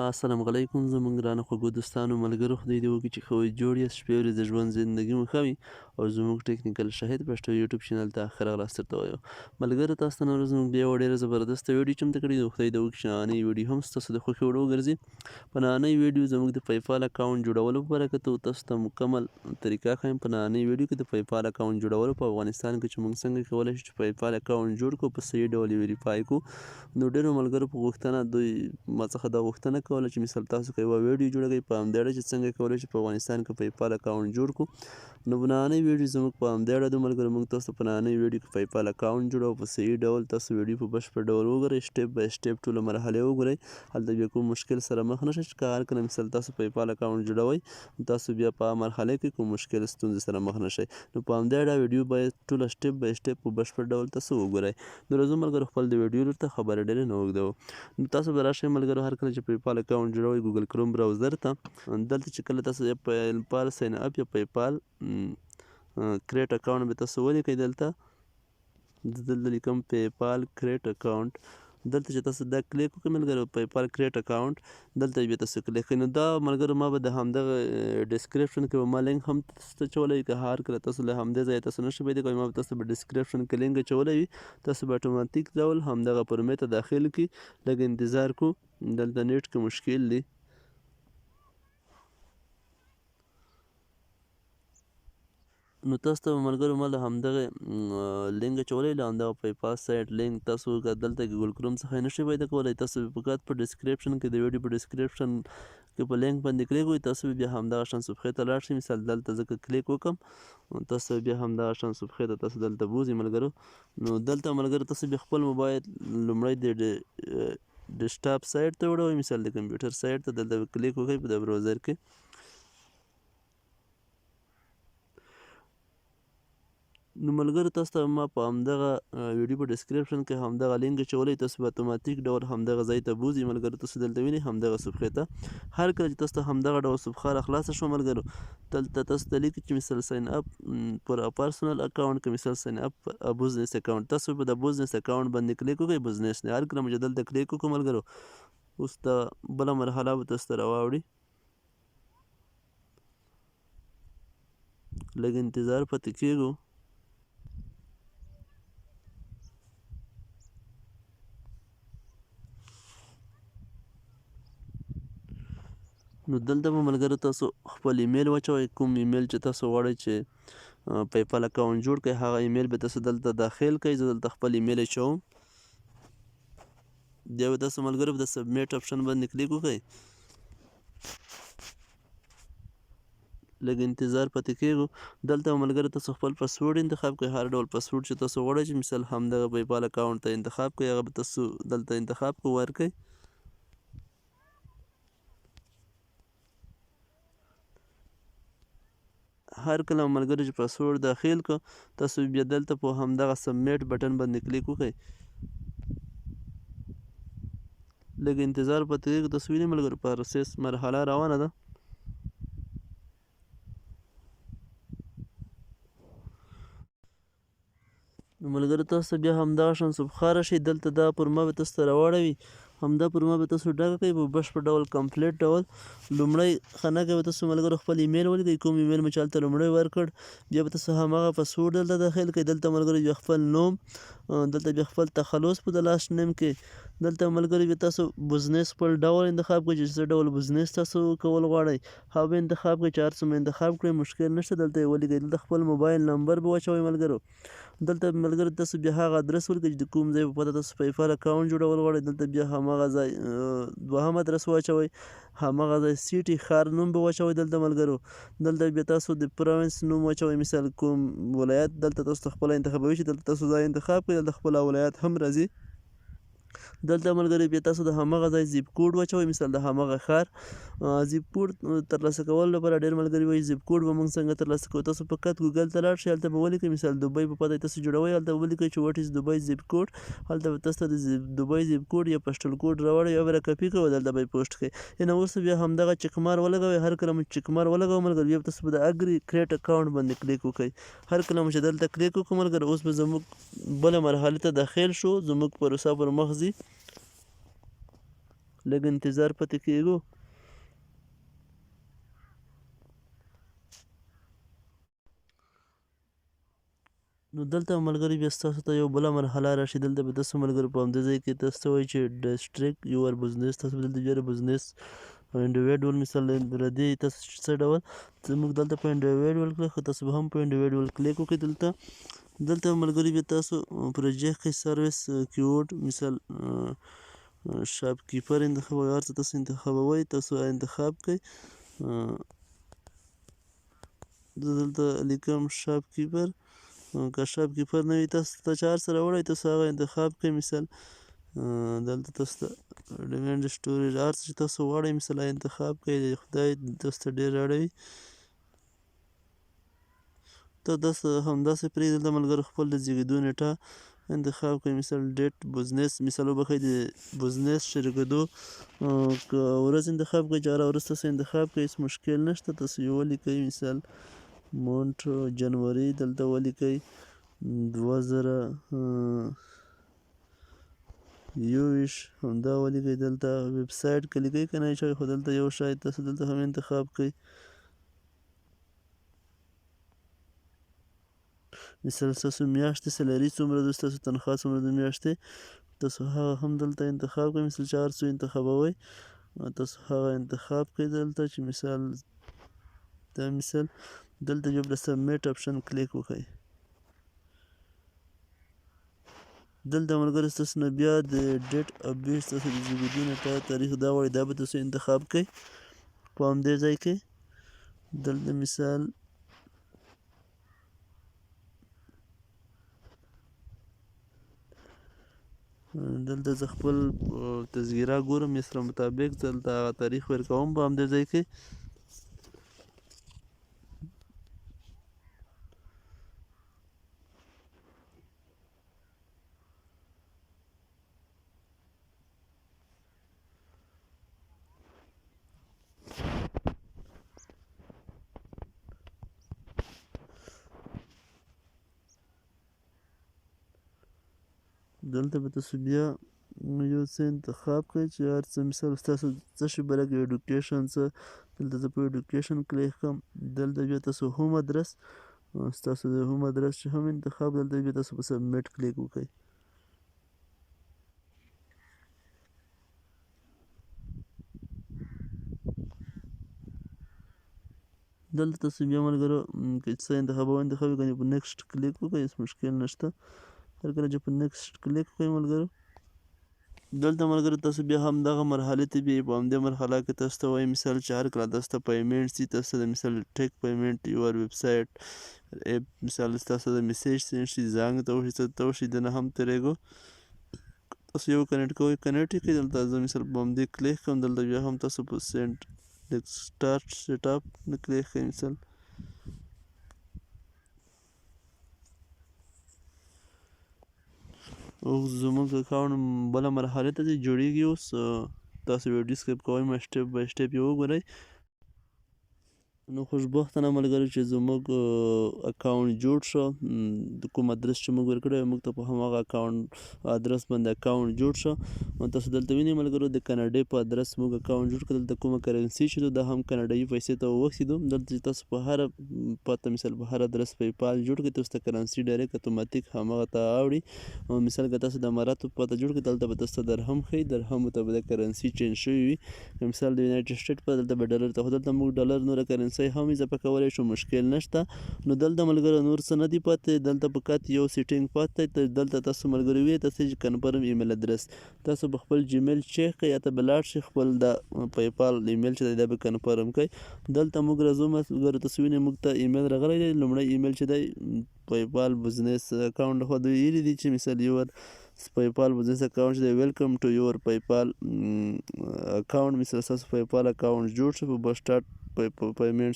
السلام علیکم زموږ ګرانو خوږو دوستانو ملګرو خدای دې وکړي چې ښه وي جوړ یاست شپې ورځې د ژوند زندګي مو ښه وي او زموږ ټیکنیکل شهید پښتو یوټیوب چینل ته ښه راغلاست درته وایو ملګرو تاسو ته نن ورځ موږ بیا یوه ډېره زبردسته ویډیو چمتو کړې ده خدای دې وکړي چې نننۍ ویډیو هم ستاسو د خوښې وړ وګرځي په نننۍ ویډیو زموږ د پیپال اکاونټ جوړولو په برکت تاسو ته مکمل طریقه ښیم په نننۍ ویډیو کې د پیپال اکاونټ جوړولو په افغانستان کې چې موږ څنګه کولی شو چې پیپال اکاونټ جوړ کړو په صحیح ډول یې ویریفای کړو نو ډېرو ملګرو په غوښتنه دوی ما څخه دا غوښتنه کوله چې مثال تاسو که یوه ویډیو جوړه کړئ په همدې اړه چې څنګه کولی شو په افغانستان کې پیپال اکاونټ جوړ کړو نو په نننۍ ویډیو زموږ په همدې اړه د ملګرو موږ تاسو ته په نننۍ ویډیو کې پیپال اکاونټ جوړوو په صحیح ډول تاسو ویډیو په بشپړ ډول وګورئ سټیپ بای سټیپ ټوله مرحلې وګورئ هلته بیا کوم مشکل سره مخ نه شئ چې که هر کله مثال تاسو پیپال اکاونټ جوړوئ تاسو بیا په مرحله کې کوم مشکل ستونزې سره مخ نه شئ نو په همدې اړه ویډیو باید ټوله سټیپ بای سټیپ په بشپړ ډول تاسو وګورئ نو راځو ملګرو خپل د ویډیو لورته خبرې ډېرې نه اوږدوو نو تاسو به راشئ ملګرو هر کله چې پیپال اکاونټ جوړوئ ګوګل کروم براوزر ته دلته چې کله تاسو یا پیپال ساین اپ یا پیپال کریټ اکاونټ به تاسو ولیکئ دلته لیکم پیپال کریټ اکاونټ دلته چې تاسو دا کلیک وکړئ ملګرو پیپال کریټ اکاونټ دلته بیا تاسو کلیک کړئ نو دا ملګرو ما به د همدغه ډسکرپشن کې به ما لینک هم تاسو ته اچولی وي که هر کله تاسو له همدې ځایه تاسو نشئ پیدا کولی ما به تاسو په ډسکرپشن کې لینک اچولی وي تاسو به اتوماتیک ډول همدغه پرمې ته داخل کړي لږ انتظار کو دلته نیټ کې مشکل دی نو تاسو ته ملګرو ما له همدغه لینک اچولی له همدغه پیپال سایټ لینک تاسو که دلته ګوګل کروم څخه یې نشئ پیدا کولی تاسو فقط په ډسکرپشن کې د ویډیو په ډسکرپشن کې په لینک باندې کلیک وکړئ تاسو بیا همدغه شان صفحې ته لاړ شئ مثال دلته زه که کلیک وکړم تاسو بیا همدغه شان صفحې ته تاسو دلته بوځئ ملګرو نو دلته ملګرو تاسو بیا خپل موبایل لومړی د ډیسکټاپ سایټ ته وړوئ مثال د کمپیوټر سایټ ته دلته کلیک وکړئ په د براوزر کې نو ملګرو تاسو ته ما په همدغه ویډیو په ډسکرپشن کې همدغه لینک اچولی تاسو به اتوماتیک ډول همدغه ځای ته بوځئ ملګرو تاسو دلته وینئ همدغه صفحې ته هر کله چې تاسو ته همدغه ډول صفحه راخلاصه شوه ملګرو دلته تاسو ته لیکي چې مثال ساین اپ پر پرسنل اکاونټ که مثال ساین اپ بزنس اکاونټ تاسو په د بزنس اکاونټ باندې کلیک وکړئ بزنس نه هر کله مو چې دلته کلیک وکړو ملګرو اوس د بله مرحله به تاسو ته راواوړي لږ انتظار پاتې کېږو نو دلته به ملګرو تاسو خپل ایمیل واچوئ کوم ایمیل چې تاسو غواړئ چې پیپال اکاونټ جوړ کړئ هغه ایمیل به تاسو دلته داخل کړئ زه دلته خپل ایمیل اچوم بیا به تاسو ملګرو په د سبمیټ اپشن باندې کلیک وکړئ لږ انتظار پاتې کېږو دلته ملګرو تاسو خپل پاسورډ انتخاب کړئ هر ډول پاسورډ چې تاسو غواړئ چې مثال همدغه پیپال اکاونټ ته انتخاب کړئ هغه به تاسو دلته انتخاب کړئ ورکړئ هر کله ملګرو چې پاسورډ داخل کړه تاسو بیا دلته په همدغه سبمیټ بټن باندې کلیک وکړئ لږ انتظار پاتې کېږي تاسو وینئ ملګرو پروسس مرحله روانه ده نو ملګرو تاسو بیا همدغه شان صفحه راشئ دلته دا پرمه به تاسو ته راواړوي همدا پرمه به تاسو ډکه کړئ په بشپړ ډول کمپلیټ ډول لومړی خانه کې به تاسو ملګرو خپل ایمیل ولیکئ کوم ایمیل مو چې هلته لومړی ورکړ بیا به تاسو هماغه پاسورډ دلته داخل کړئ دلته ملګرو بیا خپل نوم دلته بیا خپل تخلص په د لاست نیم کې دلته ملګرو بیا تاسو بزنس خپل ډول انتخاب کړئ چې څه ډول بزنس تاسو کول غواړئ هغه انتخاب کړئ چې هر څه مو انتخاب کړئ مشکل نشته دلته یې ولیکئ دلته خپل موبایل نمبر به واچوئ ملګرو دلته ملګرو تاسو بیا هغه ادرس ولیکئ چې د کوم ځای په پته تاسو پیپال اکاونټ جوړول غواړئ دلته بیا هماغه ځای دوهم ادرس واچوئ هماغه ځای سیټي ښار نوم به واچوئ دلته ملګرو دلته بیا تاسو د پروینس نوم واچوئ مثال کوم ولایت دلته تاسو ته خپله انتخابوي چې دلته تاسو ځای انتخاب کړئ دلته خپله ولایت هم راځي دلته ملګري بیا تاسو د هماغه ځای زیپ کوډ واچوئ مثال د هماغه ښار زیپ کوډ ترلاسه کولو لپاره ډېر ملګري وایي زیپ کوډ به موږ څنګه ترلاسه کوو تاسو فقط ګوګل ته لاړ شئ هلته به ولیکئ مثال دوبۍ په پته تاسو جوړوئ هلته به ولیکئ چې واټ از دوبۍ زیپ کوډ هلته به تاسو ته د دوبۍ زیپ کوډ یا پسټل کوډ راوړئ یا به راکاپي کړئ دلته به یې پوسټ کړئ یعنې وروسته بیا همدغه چکمار ولګوئ هر کله مو چکمار ولګوه ملګرو بیا به تاسو په د اګري کریټ اکاونټ باندې کلیک وکړئ هر کله مو چې دلته کلیک وکړو ملګرو اوس به زموږ بله مرحلې ته داخل شو زموږ پروسه پر مخ ځي لږ انتظار پاتې کېږو. نو دلته ملګري بیا ستاسو ته یو بله مرحله راشي. دلته به تاسو ملګرو په همدې ځای کې تاسو ته وایي چې ډسټریکټ یور بزنس. تاسو به دلته بیا بزنس انډیویډول مثال ردی تاسو څه ډول زموږ دلته په انډیویډول کړه، خو تاسو به هم په انډیویډول کلیک وکړئ. دلته ملګري بیا تاسو پروجیکټ سرویس کیورډ مثال شاپ کیپر انتخابوئ، هر څه تاسو انتخابوئ، تاسو انتخاب کړئ. زه دلته لیکم شاپ کیپر. که شاپ کیپر نه وي تاسو ته چې هر څه راوړی تاسو هغه انتخاب کړئ. مثال دلته تاسو ته ډیمینډ سټوریج هر څه چې تاسو غواړئ مثال انتخاب کړئ. خدای تاسو ته ډېر اړوي ته داسې همداسې پرېږدئ. دلته ملګرو خپل د زیږېدو نیټه انتخاب کړئ. مثال ډیټ بزنس مثال وبښئ د بزنس شروع که ورځ انتخاب کړئ چې هره ورځ تاسو انتخاب کړئ، هېڅ مشکل نشته. تاسو یې ولیکئ مثال مونټ جنوري دلته ولیکئ 2021 همدا ولیکئ. دلته ویب سایټ که لیکئ که نه چوئ خو دلته یو شاید تاسو دلته هم انتخاب کړئ. مثال ستاسو میاشتې سیلري څومره ده، ستاسو تنخواه څومره ده میاشتې، تاسو هغه هم دلته انتخاب کړئ. مثال چې هر څو انتخابوئ تاسو هغه انتخاب کړئ. دلته چې مثال دا مثال دلته بیا په سبمیټ اپشن کلیک وکړئ. دلته ملګرو ستاسو نه بیا د ډیټ اف بیرث ستاسو د زیږېدو نیټه تاریخ دا غواړي، دا به تاسو انتخاب کړئ په همدې ځای کې. دلته مثال دلته زه خپل تذکیره ګورم یا سره مطابق دلته هغه تاریخ ورکوم په همدې ځای کې. دلته به تاسو بیا یو څه انتخاب کړئ چې هر څه مثال ستاسو څه شي بلک ایډوکیشن څه. دلته زه په ایډوکیشن کلیک کړم. دلته بیا تاسو هوم ادرس ستاسو د هوم ادرس چې هم انتخاب دلته بیا تاسو په سبمیټ کلیک وکړئ. دلته تاسو بیا ملګرو که څه انتخابوئ انتخاب کنې په نیکسټ کلیک وکړئ، هېڅ مشکل نشته. هر کله چې په نیکسټ کلیک وکړئ ملګرو دلته ملګرو تاسو بیا همدغه مرحلې ته بیایي. په همدې مرحله کې تاسو ته وایي مثال چې هر کله تاسو ته پیمنټ سي تاسو ته د مثال ټیک پیمنټ یور ویب سایټ ایپ مثال تاسو ته د میسیج سینډ شي زنګ ته وشي څه ته وشي دنه هم تېرېږو. تاسو یو کنیکټ کوئ کنیکټ یې کړئ. دلته زه مثال په همدې کلیک کړم. دلته بیا هم تاسو په سینډ سټارټ سیټ اپ نه کلیک کړئ. مثال اوس زموږ اکاونټ بله مرحلې ته ځي جوړیږي. اوس تاسو ویډیو سکیپ کوئ سټیپ بای سټیپ یې وګورئ. نو خوشبختانه ملګرو چې زموږ اکاونټ جوړ شو. د کوم ادرس چې موږ ورکړی موږ ته په هماغه اکاونټ ادرس باندې اکاونټ جوړ شو. تاسو دلته وینئ ملګرو د کاناډا په ادرس موږ اکاونټ جوړ کړ. دلته کومه کرنسي چې ده دا هم کاناډایي پیسې ته ووښتېدو. دلته چې تاسو په هره پته مثال په هر ادرس پیپال جوړ کړئ تاسو ته کرنسي ډایرکټ اتوماتیک هماغه ته اوړي. مثال که تاسو د اماراتو پته جوړ کړئ دلته به تاسو ته درهم ښیي، درهمو ته به د کرنسي چینج شوي وي. مثال د یونایټډ سټیټ په دلته به ډالر ته خو دلته موږ ډالر نوره کرنسي هم اضافه کولی شو، مشکل نشته. نو دلته ملګرو نور څه نه دي پاتې. دلته فقط یو سیټینګ پاتې دی. دلته تاسو ملګرو وینئ تاسو چې کنفرم ایمیل ادرس تاسو به خپل جیمیل چیک کړئ یا ته به لاړ شئ خپل د پیپال ایمیل چې دی دا به کنفرم کړئ. دلته موږ راځو ملګرو تاسو وینئ موږ ته ایمیل راغلی دی. لومړی ایمیل چې دی پیپال بزنس اکاونټ لخوا دوی ویلي دي چې مثال یور پیپال بزنس اکاونټ چې دی ویلکم ټو یور پیپال اکاونټ. مثال ستاسو پیپال اکاونټ جوړ شو په بس سټارټ پیمنټ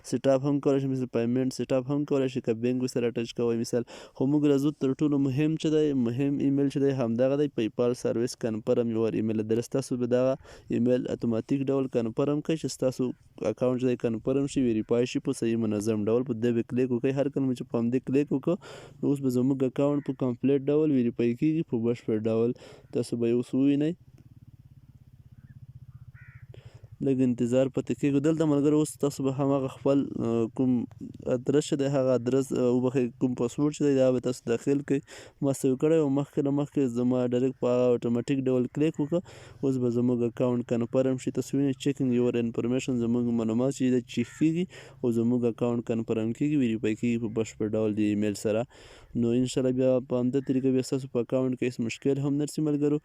سیټ اپ هم کولی شئ. مثل پیمنټ سیټ اپ هم کولی شئ که بینک سره اټچ کوئ مثال. خو موږ راځو تر ټولو مهم چې دی مهم ایمیل چې دی همدغه دی پیپال سرویس کنفرم یور ایمیل ادرس. تاسو به دغه ایمیل اتوماتیک ډول کنفرم کړئ چې ستاسو اکاونټ چې دی کنفرم شي ویریفای شي په صحیح منظم ډول. په دې به کلیک وکړئ. هر کله چې په همدې کلیک وکړو اوس به زموږ اکاونټ په کمپلیټ ډول ویریفای کیږي په بشپړ ډول. تاسو به یې اوس ووینئ لږ انتظار پاتې کېږو. دلته ملګرو اوس تاسو به هماغه خپل کوم ادرس چې دی هغه ادرس وبخښئ کوم پاسورډ چې دی دا به تاسو داخل کړئ. ما سیو کړی او مخکې له مخکې زما ډایرکټ په هغه اتوماتیک ډول کلیک وکړه. اوس به زموږ اکاونټ کنفرم شي. تاسو وینئ چیکینګ یور انفارمیشن زموږ معلومات چې دی چیک کېږي او زموږ اکاونټ کنفرم کېږي، ویریفای کېږي په بشپړ ډول د ایمیل سره. نو انشاءالله بیا په همده طریقه بیا ستاسو په اکاونټ کې هېڅ مشکل هم نه رسي ملګرو.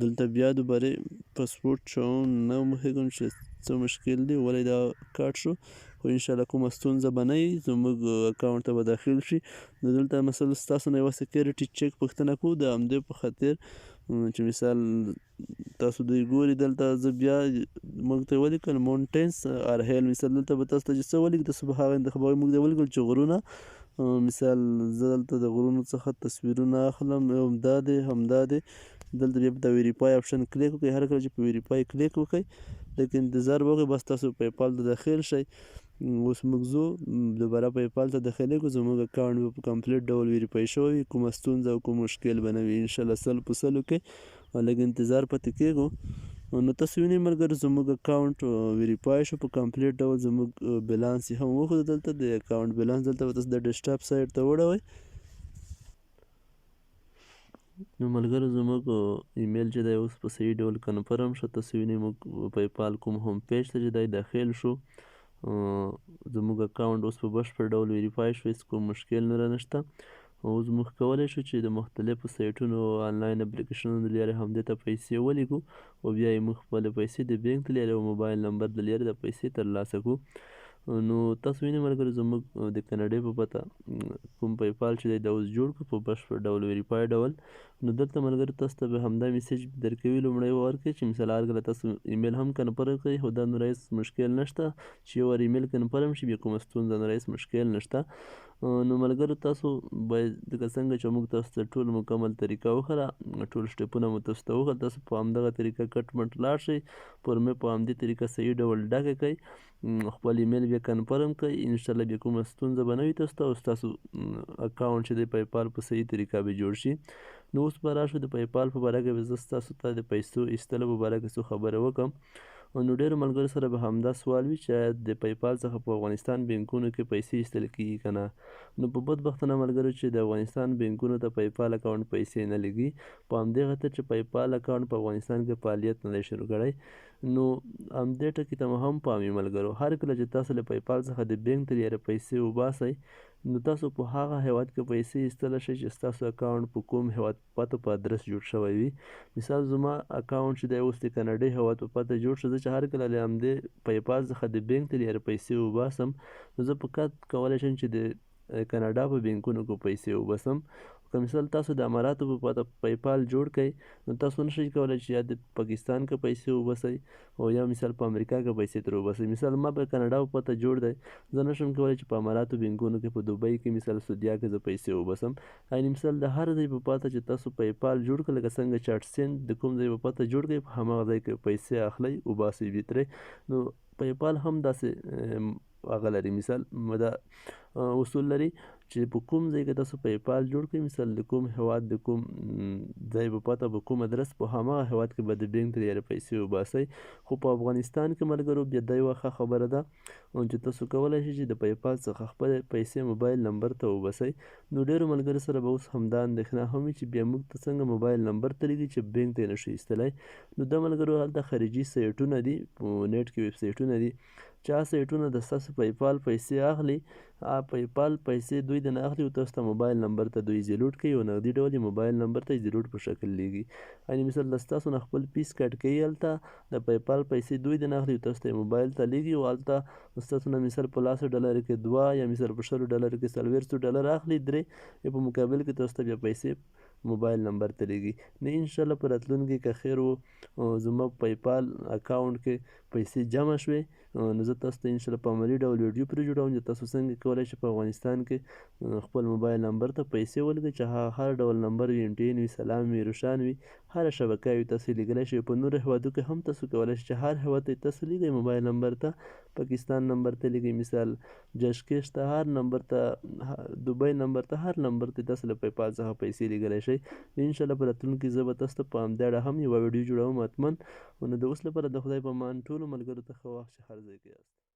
دلته بیا دوباره پاسپورټ شوم نه پوهېږم چې څه مشکل دی ولې دا کاټ شو، خو انشاءالله کومه ستونزه به نه وي، زموږ اکاونټ ته به داخل شي. نو دلته مثلا ستاسو نه یوه سیکیورټي چیک پوښتنه کوو د همدې په خاطر چې مثال تاسو دوی ګوري دلته زه بیا موږ ته ولیکل مونټینس آر هیل، مثال دلته به تاسو ته چې څه ولیکي تاسو به هغه انتخابوئ. موږ ته ولیکل چې غرونه، مثال زه دلته د غرونو څخه تصویرونه اخلم، همدا دی همدا دی. دلته بیا د ویریفای آپشن کلیک وکړئ. هر کله چې په ویریفای کلیک وکړئ لکه انتظار به وکړئ، بس تاسو پی پال ته داخل شئ. اوس موږ ځو دوباره پی پال ته داخلیږو، زموږ اکاونټ به په کمپلیټ ډول ویریفای شوی وي، کومه ستونزه او کوم مشکل به نه وي. انشاءالله سل په سلو کې لږ انتظار پاتې کېږو. نو تاسو وینئ ملګرو زموږ اکاونټ ویریفای شو په کمپلیټ ډول، زموږ بیلانس یې هم وښود. دلته د اکاونټ بیلانس دلته به تاسو د ډیسکټاپ سایډ ته وړئ. نو ملګرو زموږ ایمیل چې دی اوس په صحیح ډول کنفرم شو. تاسو وینئ موږ پی پال کوم هوم پیج ته چې دی داخل شو، زموږ اکاونټ اوس په بشپړ ډول ویریفای شو، هېڅ کوم مشکل نه رانشته. اوس موږ کولی شو چې د مختلفو سایټونو آنلاین اپلیکیشنونو له لارې همدې ته پیسې ولیږو او بیا یې موږ خپلې پیسې د بینک له لارې او موبایل نمبر له لارې د پیسې ترلاسه کړو. نو تاسو وینئ ملګرو زموږ د کاناډا په پته کوم پی پال چې دی دا اوس جوړ کړو په بشپړ ډول ویریفای ډول. نو دلته ملګرو تاسو ته به همدا میسیج درکوي لومړی وار کې چې مثال هر کله تاسو ایمیل هم کنفرم کړئ، خو دا نور هېڅ مشکل نشته چې یو وار ایمیل کنفرم شي بیا کومه ستونزه نور هېڅ مشکل نشته. نو ملګرو تاسو باید لکه څنګه چې موږ تاسو ته ټول مکمل طریقه وښوده، ټول سټیپونه مو تاسو ته وښودل، تاسو په همدغه طریقه کټ مټ لاړ شئ، فورمې په همدې طریقه صحیح ډول ډکه کړئ، خپل ایمیل بیا کنفرم کړئ. انشاءالله بیا کومه ستونزه به نه وي تاسو ته او ستاسو اکاونټ چې دی پی پال په صحیح طریقه به جوړ شي. نو اوس به راشو د پی پال په باره کې به زه ستاسو ته د پیسو ایستلو په باره کې څه خبرې وکړم. نو ډېرو ملګرو سره به همدا سوال وي چې د پی پال څخه په افغانستان بینکونو کې پیسې ایستل کېږي که نه. نو په بدبختانه ملګرو چې د افغانستان بینکونو ته پی پال اکاونټ پیسې نه لګي، په همدې خاطر چې پی پال اکاونټ په افغانستان کې فعالیت نه دی شروع کړی. نو همدې ټکي ته مو هم پام وي ملګرو، هر کله چې تاسو له پی پال څخه د بینک له لارې پیسې وباسئ نو تاسو په هغه هیواد کې پیسې ایستلی شئ چې ستاسو اکاونټ په کوم هیواد پته په ادرس جوړ شوی وي. مثال زما اکاونټ چې دی اوس د کاناډا هیواد په پته جوړ شو، زه چې هر کله له همدې پی پال څخه د بینک له لارې پیسې وباسم نو زه فقط کولی شم چې د کاناډا په بینکونو کې پیسې وباسم. که مثال تاسو د اماراتو په پته پی پال جوړ کړئ نو تاسو نشئ کولی چې یا د پاکستان کې پیسې وباسئ او یا مثال په امریکا کې پیسې ترې وباسئ. مثال ما په کاناډا په پته جوړ دی، زه نشم کولی چې په اماراتو بینکونو کې په دوبۍ کې مثال سعودیا کې زه پیسې وباسم. یعنې مثال د هر ځای په پته چې تاسو پی پال جوړ کړئ، لکه څنګه چې اټسینټ د کوم ځای په پته جوړ کړئ په هماغه ځای کې پیسې اخلئ وباسئ بیا ترې. نو پی پال هم داسې هغه لري، مثال دا اصول لري چې په کوم ځای کې تاسو پی پال جوړ کړئ، مثال د کوم هیواد د کوم ځای په پته په کوم ادرس په هماغه هیواد کې به د بینک له لارې پیسې وباسئ. خو په افغانستان کې ملګرو بیا دا یوه ښه خبره ده چې تاسو کولی شئ چې د پی پال څخه خپلې پیسې موبایل نمبر ته وباسئ. نو ډېرو ملګرو سره به اوس همدا اندېښنه هم وي چې بیا موږ ته څنګه موبایل نمبر ته لګي چې بینک ته یې نشو ایستلی. نو دا ملګرو هلته خارجي سایټونه دي، په نیټ کې ویب سایټونه دي چې هغه سایټونه د ستاسو پی پال پیسې اخلي، پی پال پیسې دوی د نه اخلي او تاسو ته موبایل نمبر ته دوی زیلوټ کوي او نغدي ډول یې موبایل نمبر ته زیلوټ په شکل لیږي. یعنې مثال د ستاسو نه خپل پیس کټ کوي، هلته د پی پال پیسې دوی د نه اخلي او تاسو ته یې موبایل ته لیږي او هلته ستاسو نه مثال په 10 ډالرو کې 2 یا مثال په 100 ډالرو کې 400 ډالر اخلي، 3 په مقابل کې تاسو ته بیا پیسې موبایل نمبر ته لیږي. نو انشاءالله په راتلونکي کې که خیر و زما په پی پال اکاونټ کې پیسې جمع شوې نو زه تاسو ته انشاءالله په عملي ډول ویډیو پرې جوړوم چې تاسو څنګه کولی شئ په افغانستان کې خپل موبایل نمبر ته پیسې ولګئ چې هغه هر ډول نمبر وي، MTN وي، سلام وي، روشان وي، هره شبکه وي تاسو یې لیږلی شئ. په نورو هېوادو کې هم تاسو کولی شئ چې هر هېواد ته تاسو لیږئ موبایل نمبر ته، پاکستان نمبر ته لیږئ، مثال جشکش ته، هر نمبر ته، دوبۍ نمبر ته، هر نمبر ته تاسو له پیپال څخه پیسې لیږلی شئ. انشاءالله په راتلونکي زه به تاسو ته په همدې اړه هم یوه ویډیو جوړوم حتما. نو د اوس لپاره د خدای په امان ټولو ملګرو ته ښه وخت چې هر ځای کې یاست.